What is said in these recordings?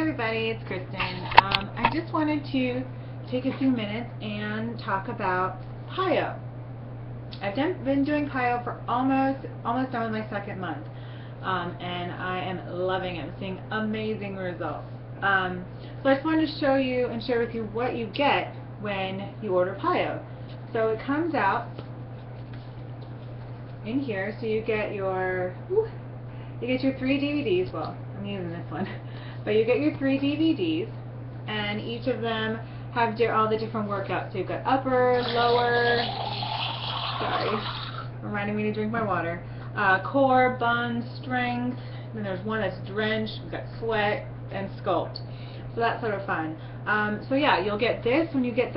everybody, it's Kristen. I just wanted to take a few minutes and talk about PiYo. I've been doing PiYo for almost done with my second month, and I am loving it. I'm seeing amazing results. So I just wanted to show you and share with you what you get when you order PiYo. So it comes out in here, so you get your 3 DVDs. Well, I'm using this one, but you get your 3 DVDs, and each of them have all the different workouts. So you've got upper, lower, sorry, reminding me to drink my water, core, bun, strength, then there's one that's drenched, we've got sweat, and sculpt. So that's sort of fun. So yeah, you'll get this when you get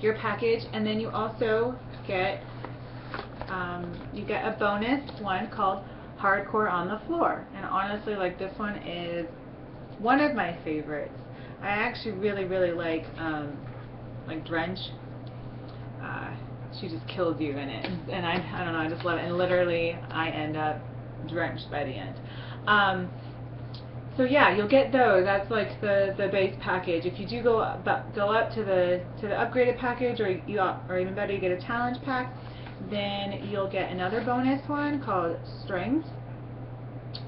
your package, and then you also get a bonus one called Hardcore on the Floor. And honestly, like, this one is one of my favorites. I actually really like Drench. She just kills you in it, and I don't know, I just love it, and literally I end up drenched by the end. So yeah, you'll get those. That's like the base package. If you do go up to the upgraded package, or even better, you get a challenge pack, then you'll get another bonus one called Strength.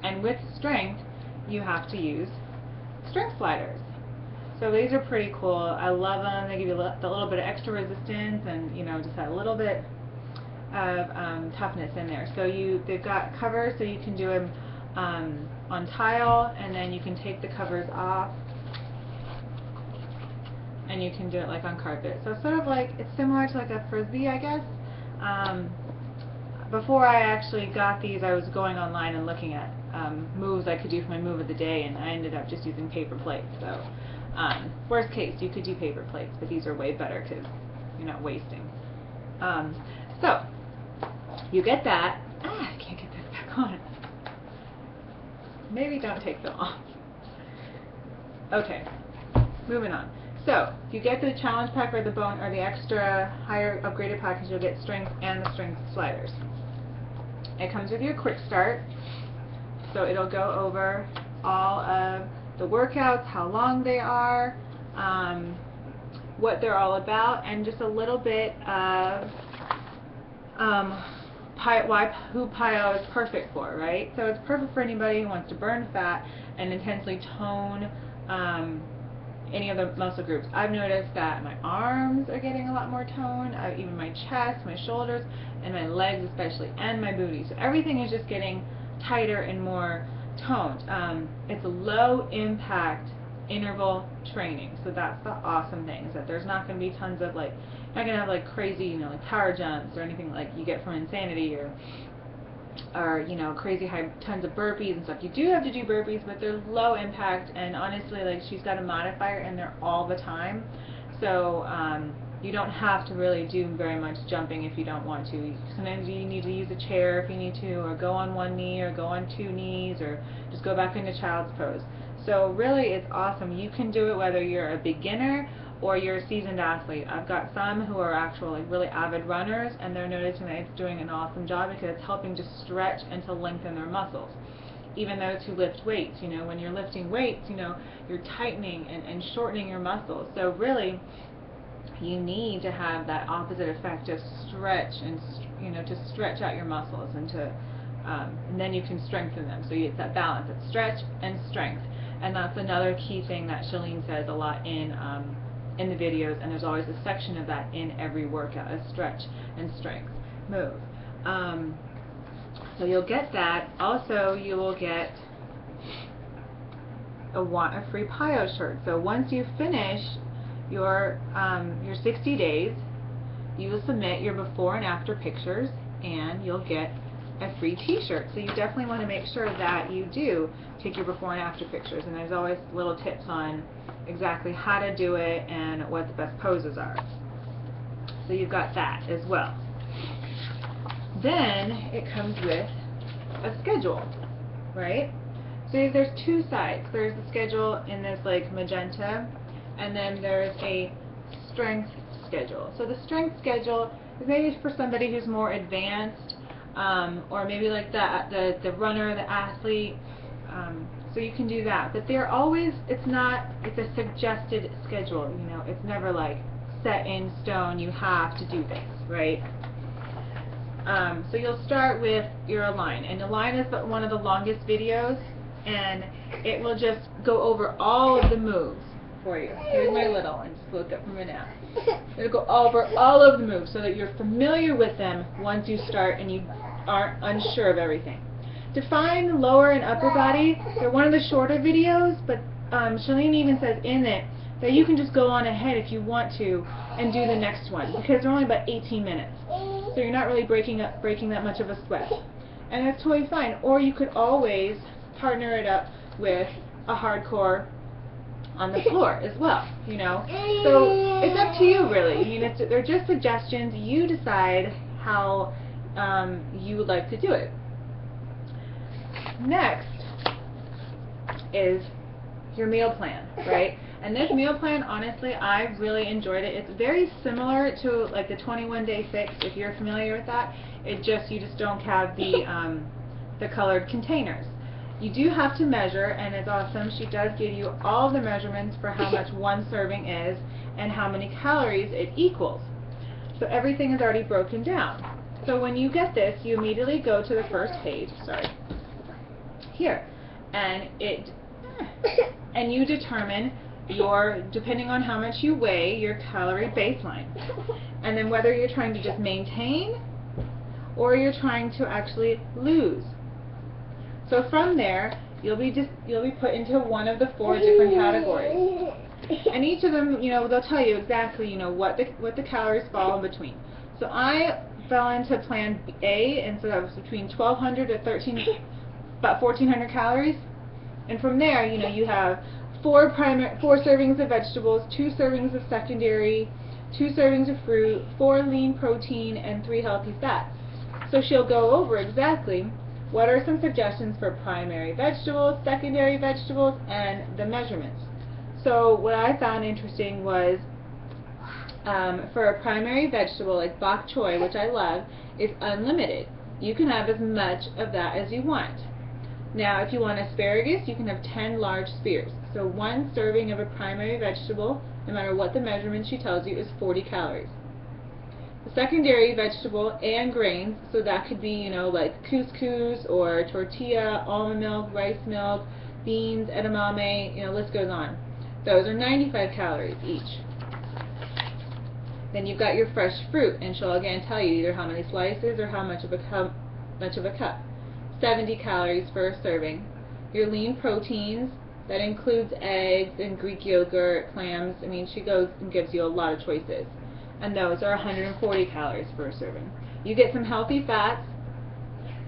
And with Strength, you have to use strength sliders. So these are pretty cool. I love them. They give you the little bit of extra resistance, and just that little bit of toughness in there. So they've got covers, so you can do them on tile, and then you can take the covers off, and you can do it like on carpet. So sort of like, it's similar to like a frisbee, I guess. Before I actually got these, I was going online and looking at moves I could do for my move of the day, and I ended up just using paper plates. So worst case, you could do paper plates, but these are way better because you're not wasting. So you get that. I can't get this back on. Maybe don't take them off. Okay, moving on. So if you get the challenge pack or the extra higher upgraded package, you'll get strength and the strength sliders. It comes with your quick start, so it'll go over all of the workouts, how long they are, what they're all about, and just a little bit of who PiYo is perfect for, right? So it's perfect for anybody who wants to burn fat and intensely tone any of the muscle groups. I've noticed that my arms are getting a lot more toned, even my chest, my shoulders, and my legs especially, and my booty. So everything is just getting tighter and more toned. It's a low impact interval training, so that's the awesome thing, is that there's not going to be tons of, like, you're not going to have like crazy, like power jumps or anything like you get from Insanity, or crazy high tons of burpees and stuff. You do have to do burpees, but they're low impact, and honestly, like, she's got a modifier in there all the time, so you don't have to really do very much jumping if you don't want to. Sometimes you need to use a chair if you need to, or go on one knee, or go on 2 knees, or just go back into child's pose. So really, it's awesome. You can do it whether you're a beginner or you're a seasoned athlete. I've got some who are actually really avid runners, and they're noticing that it's doing an awesome job because it's helping to stretch and to lengthen their muscles. Even those who lift weights, when you're lifting weights, you're tightening and shortening your muscles. So really, you need to have that opposite effect of stretch, and to stretch out your muscles, and then you can strengthen them. So it's that balance of stretch and strength, and that's another key thing that Shalene says a lot in the videos, and there's always a section of that in every workout, a stretch and strength move. So you'll get that. Also, you will get a free PiYo shirt. So once you finish your 60 days, you will submit your before and after pictures, and you'll get a free t-shirt. So you definitely want to make sure that you do take your before and after pictures, and there's always little tips on exactly how to do it and what the best poses are. So you've got that as well. Then it comes with a schedule, right? So there's 2 sides. There's the schedule in this like magenta, and then there's a strength schedule. So the strength schedule is maybe for somebody who's more advanced, or maybe like the runner, the athlete, So you can do that, but they're always, it's a suggested schedule, you know, it's never like set in stone, you have to do this, right? So you'll start with your Align, and Align is one of the longest videos, and it will just go over all of the moves for you. Here's my little, and just look up from it now. It'll go over all of the moves so that you're familiar with them once you start and you aren't unsure of everything. Define lower and upper body. They're one of the shorter videos, but Shalene even says in it that you can just go on ahead if you want to and do the next one, because they're only about 18 minutes. So you're not really breaking that much of a sweat. And that's totally fine. Or you could always partner it up with a hardcore on the floor as well, you know. So it's up to you really. I mean, they're just suggestions. You decide how you would like to do it. Next is your meal plan, right? And this meal plan, honestly, I really enjoyed it. It's very similar to like the 21-day fix, if you're familiar with that. You just don't have the colored containers. You do have to measure, and it's awesome. She does give you all the measurements for how much one serving is and how many calories it equals. So everything is already broken down. So when you get this, you immediately go to the first page, here, and you determine depending on how much you weigh, your calorie baseline, and then whether you're trying to just maintain or you're trying to actually lose. So from there, you'll be put into one of the 4 different categories, and each of them, you know, they'll tell you exactly, you know, what the calories fall in between. So I fell into plan A, and so that was between 1,200 to about 1,400 calories, and from there, you know, you have 4 servings of vegetables, 2 servings of secondary, 2 servings of fruit, 4 lean protein, and 3 healthy fats. So she'll go over exactly what are some suggestions for primary vegetables, secondary vegetables, and the measurements. So what I found interesting was for a primary vegetable like bok choy, which I love, is unlimited. You can have as much of that as you want. Now, if you want asparagus, you can have 10 large spears. So 1 serving of a primary vegetable, no matter what the measurement she tells you, is 40 calories. The secondary vegetable and grains, so that could be, you know, like couscous or tortilla, almond milk, rice milk, beans, edamame, you know, list goes on. Those are 95 calories each. Then you've got your fresh fruit, and she'll again tell you either how many slices or how much of a cup. 70 calories for a serving. Your lean proteins, that includes eggs and Greek yogurt, clams. I mean, she goes and gives you a lot of choices. And those are 140 calories for a serving. You get some healthy fats,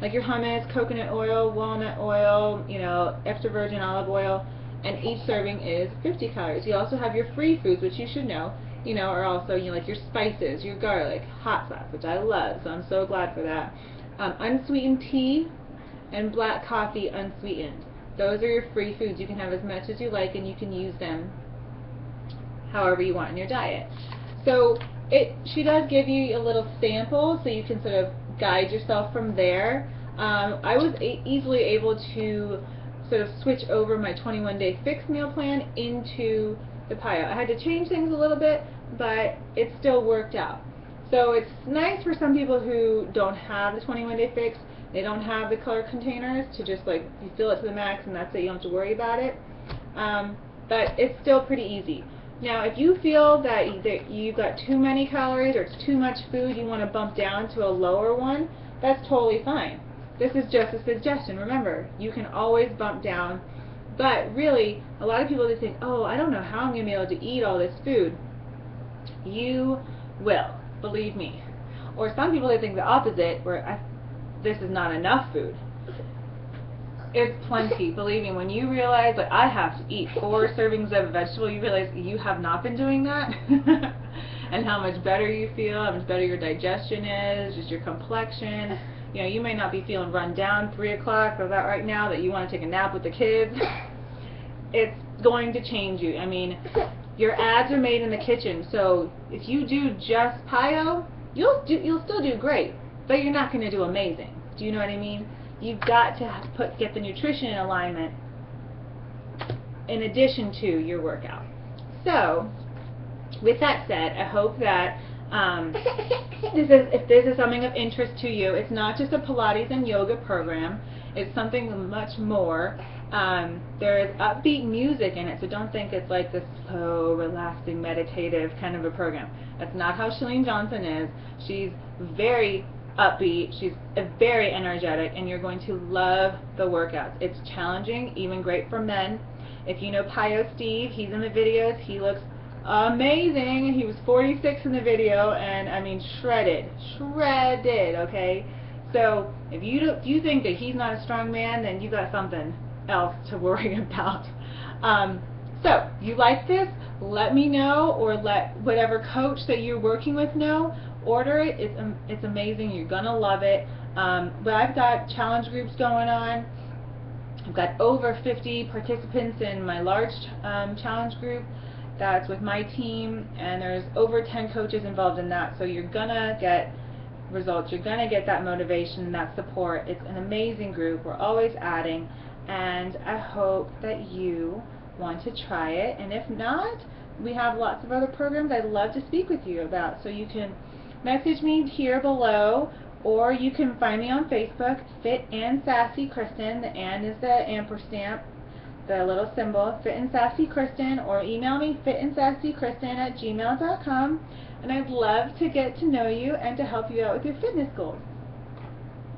like your hummus, coconut oil, walnut oil, you know, extra virgin olive oil, and each serving is 50 calories. You also have your free foods, which you should know, you know, are also, you know, like your spices, your garlic, hot sauce, which I love, so I'm so glad for that. Unsweetened tea and black coffee unsweetened. Those are your free foods. You can have as much as you like, and you can use them however you want in your diet. So she does give you a little sample, so you can sort of guide yourself from there. I was easily able to sort of switch over my 21-day fixed meal plan into the PiYo. I had to change things a little bit, but it still worked out. So it's nice for some people who don't have the 21-day fix. They don't have the color containers to just like, you fill it to the max and that's it, you don't have to worry about it. But it's still pretty easy. Now, if you feel that you've got too many calories or it's too much food, you want to bump down to a lower one, that's totally fine. This is just a suggestion. Remember, you can always bump down, but really, a lot of people they think, oh, I don't know how I'm going to be able to eat all this food. You will, believe me. Or some people they think the opposite, where this is not enough food. It's plenty. Believe me, when you realize that I have to eat 4 servings of a vegetable, you realize you have not been doing that. And how much better you feel, how much better your digestion is, just your complexion. You know, you may not be feeling run down 3 o'clock or that right now that you want to take a nap with the kids. It's going to change you. I mean, your abs are made in the kitchen, so if you do just PiYo, you'll still do great, but you're not going to do amazing. Do you know what I mean? you've got to get the nutrition in alignment in addition to your workout. So, with that said, I hope that if this is something of interest to you, it's not just a Pilates and yoga program. It's something much more. There is upbeat music in it, so don't think it's like this slow, relaxing, meditative kind of a program. That's not how Chalene Johnson is. She's very upbeat, she's very energetic, and you're going to love the workouts. It's challenging, even great for men. If you know PiYo Steve, he's in the videos, he looks amazing. He was 46 in the video, and I mean shredded, okay? So if you think that he's not a strong man, then you got something else to worry about. So you like this, let me know, or let whatever coach that you're working with know. Order it. It's amazing. You're gonna love it. But I've got challenge groups going on. I've got over 50 participants in my large challenge group. That's with my team, and there's over 10 coaches involved in that. So you're gonna get results. You're gonna get that motivation, that support. It's an amazing group. We're always adding, and I hope that you want to try it. And if not, we have lots of other programs I'd love to speak with you about. So you can message me here below, or you can find me on Facebook, Fit and Sassy Kristen. The and is the ampersand, the little symbol, Fit and Sassy Kristen, or email me, fitandsassykristen@gmail.com, and I'd love to get to know you and to help you out with your fitness goals.